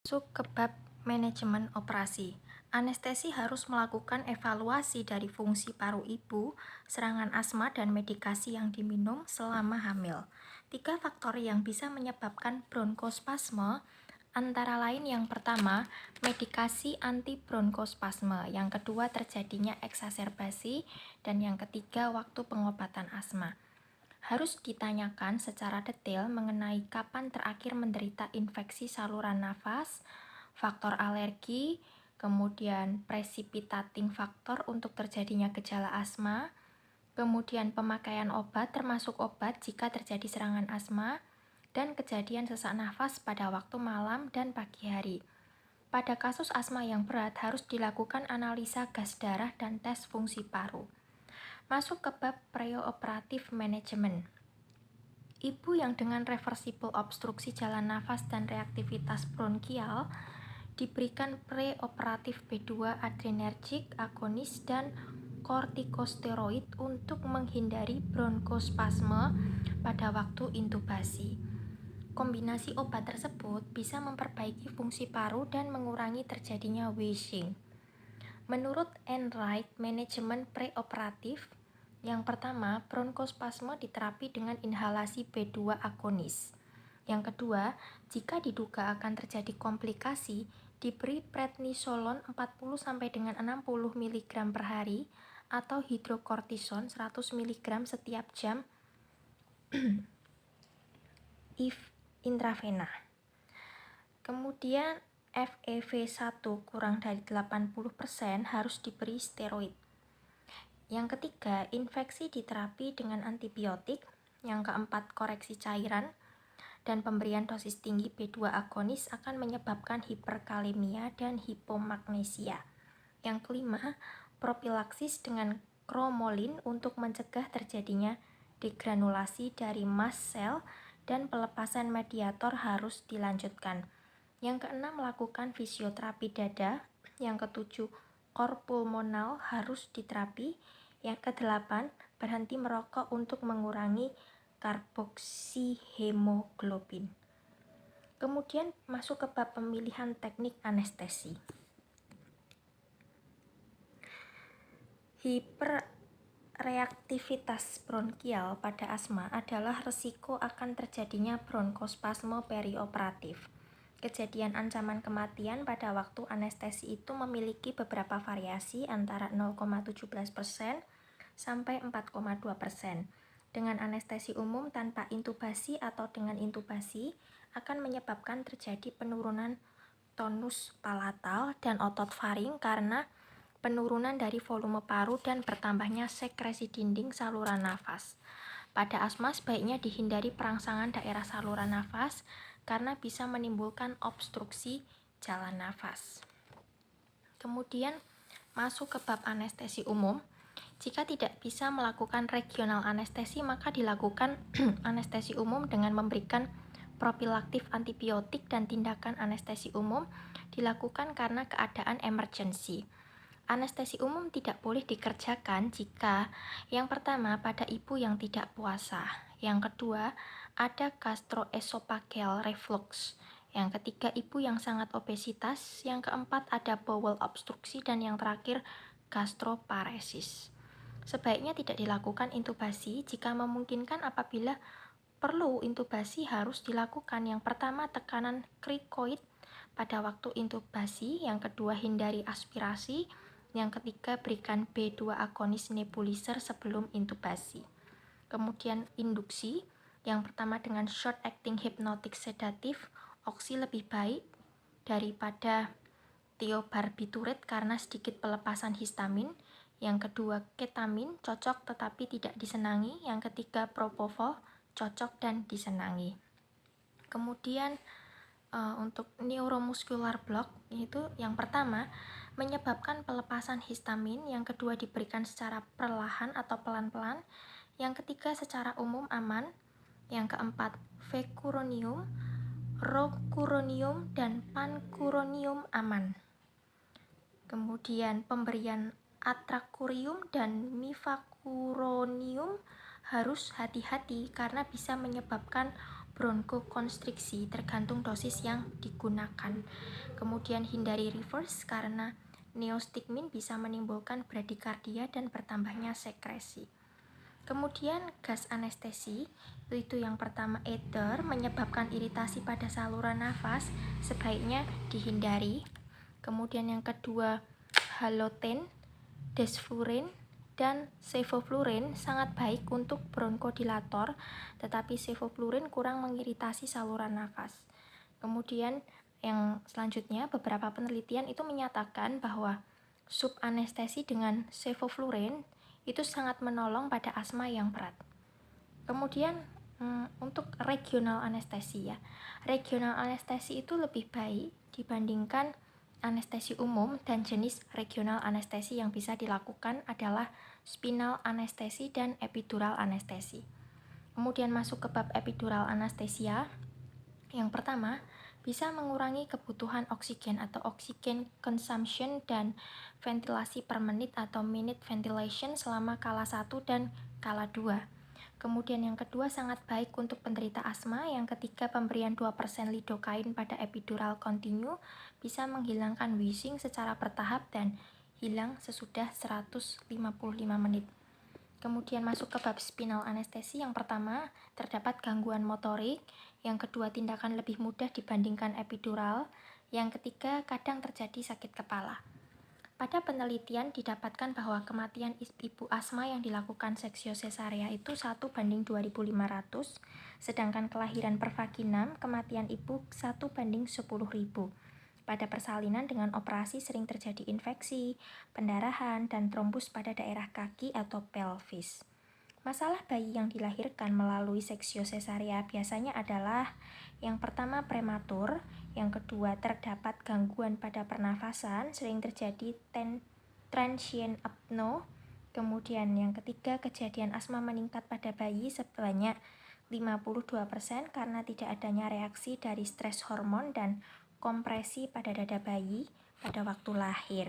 Masuk ke bab manajemen operasi. Anestesi harus melakukan evaluasi dari fungsi paru ibu, serangan asma, dan medikasi yang diminum selama hamil. 3 faktor yang bisa menyebabkan bronkospasme antara lain yang pertama, medikasi anti bronkospasme, yang kedua terjadinya eksaserbasi, dan yang ketiga waktu pengobatan asma. Harus ditanyakan secara detail mengenai kapan terakhir menderita infeksi saluran nafas, faktor alergi, kemudian precipitating faktor untuk terjadinya gejala asma, kemudian pemakaian obat termasuk obat jika terjadi serangan asma, dan kejadian sesak nafas pada waktu malam dan pagi hari. Pada kasus asma yang berat harus dilakukan analisa gas darah dan tes fungsi paru. Masuk ke bab preoperatif manajemen. Ibu yang dengan reversible obstruksi jalan nafas dan reaktivitas bronkial diberikan preoperatif B2 adrenergic agonis dan kortikosteroid untuk menghindari bronkospasme pada waktu intubasi. Kombinasi obat tersebut bisa memperbaiki fungsi paru dan mengurangi terjadinya wheezing. Menurut Enright, manajemen preoperatif, yang pertama, bronkospasme diterapi dengan inhalasi B2 agonis. Yang kedua, jika diduga akan terjadi komplikasi, diberi prednisolon 40 sampai dengan 60 mg per hari atau hidrokortison 100 mg setiap jam intravena. Kemudian FeV1 kurang dari 80% harus diberi steroid. Yang ketiga, infeksi diterapi dengan antibiotik. Yang keempat, koreksi cairan. Dan pemberian dosis tinggi B2 agonis akan menyebabkan hiperkalemia dan hipomagnesia. Yang kelima, propilaksis dengan kromolin untuk mencegah terjadinya degranulasi dari mast cell dan pelepasan mediator harus dilanjutkan. Yang keenam, melakukan fisioterapi dada. Yang ketujuh, kor pulmonal harus diterapi. Yang kedelapan, berhenti merokok untuk mengurangi karboksihemoglobin. Kemudian masuk ke bab pemilihan teknik anestesi. Hiperreaktivitas bronkial pada asma adalah resiko akan terjadinya bronkospasme perioperatif. Kejadian ancaman kematian pada waktu anestesi itu memiliki beberapa variasi antara 0,17% sampai 4,2%. Dengan anestesi umum tanpa intubasi atau dengan intubasi akan menyebabkan terjadi penurunan tonus palatal dan otot faring karena penurunan dari volume paru dan bertambahnya sekresi dinding saluran nafas. Pada asma sebaiknya dihindari perangsangan daerah saluran nafas karena bisa menimbulkan obstruksi jalan nafas. Kemudian masuk ke bab anestesi umum. Jika tidak bisa melakukan regional anestesi, maka dilakukan anestesi umum dengan memberikan propilaktif antibiotik, dan tindakan anestesi umum dilakukan karena keadaan emergensi. Anestesi umum tidak boleh dikerjakan jika yang pertama pada ibu yang tidak puasa, yang kedua ada gastroesophageal reflux, yang ketiga ibu yang sangat obesitas, yang keempat ada bowel obstruksi, dan yang terakhir gastroparesis. Sebaiknya tidak dilakukan intubasi. Jika memungkinkan, apabila perlu intubasi harus dilakukan. Yang pertama, tekanan krikoid pada waktu intubasi. Yang kedua, hindari aspirasi. Yang ketiga, berikan B2 agonis nebulizer sebelum intubasi. Kemudian induksi. Yang pertama dengan short acting hypnotic sedatif. Oksi lebih baik daripada thiobarbiturat karena sedikit pelepasan histamin. Yang kedua, ketamin cocok tetapi tidak disenangi. Yang ketiga, propofol cocok dan disenangi. Kemudian untuk neuromuscular block, yaitu yang pertama menyebabkan pelepasan histamin, yang kedua diberikan secara perlahan atau pelan-pelan, yang ketiga secara umum aman, yang keempat vecuronium, rocuronium, dan pancuronium aman. Kemudian pemberian atracurium dan mifacuronium harus hati-hati karena bisa menyebabkan bronkokonstriksi tergantung dosis yang digunakan. Kemudian hindari reverse karena neostigmin bisa menimbulkan bradikardia dan bertambahnya sekresi. Kemudian gas anestesi, itu yang pertama ether, menyebabkan iritasi pada saluran nafas, sebaiknya dihindari. Kemudian yang kedua haloten, desflurin, dan sevoflurin sangat baik untuk bronkodilator, tetapi sevoflurin kurang mengiritasi saluran nafas. Kemudian yang selanjutnya, beberapa penelitian itu menyatakan bahwa subanestesi dengan sevoflurin itu sangat menolong pada asma yang berat. Kemudian untuk regional anestesi ya. Regional anestesi itu lebih baik dibandingkan anestesi umum, dan jenis regional anestesi yang bisa dilakukan adalah spinal anestesi dan epidural anestesi. Kemudian masuk ke bab epidural anestesia. Yang pertama, bisa mengurangi kebutuhan oksigen atau oksigen consumption dan ventilasi per menit atau minute ventilation selama kala 1 dan kala 2. Kemudian yang kedua sangat baik untuk penderita asma. Yang ketiga, pemberian 2% lidocaine pada epidural kontinu bisa menghilangkan wheezing secara bertahap dan hilang sesudah 155 menit. Kemudian masuk ke bab spinal anestesi. Yang pertama, terdapat gangguan motorik. Yang kedua, tindakan lebih mudah dibandingkan epidural. Yang ketiga, kadang terjadi sakit kepala. Pada penelitian didapatkan bahwa kematian ibu asma yang dilakukan seksio sesarea itu 1:2500, sedangkan kelahiran per vaginam kematian ibu 1:10.000. Pada persalinan dengan operasi sering terjadi infeksi, pendarahan, dan trombus pada daerah kaki atau pelvis. Masalah bayi yang dilahirkan melalui seksio sesarea biasanya adalah yang pertama prematur, yang kedua terdapat gangguan pada pernafasan, sering terjadi transient apnoe, kemudian yang ketiga kejadian asma meningkat pada bayi sebanyak 52% karena tidak adanya reaksi dari stres hormon dan kompresi pada dada bayi pada waktu lahir.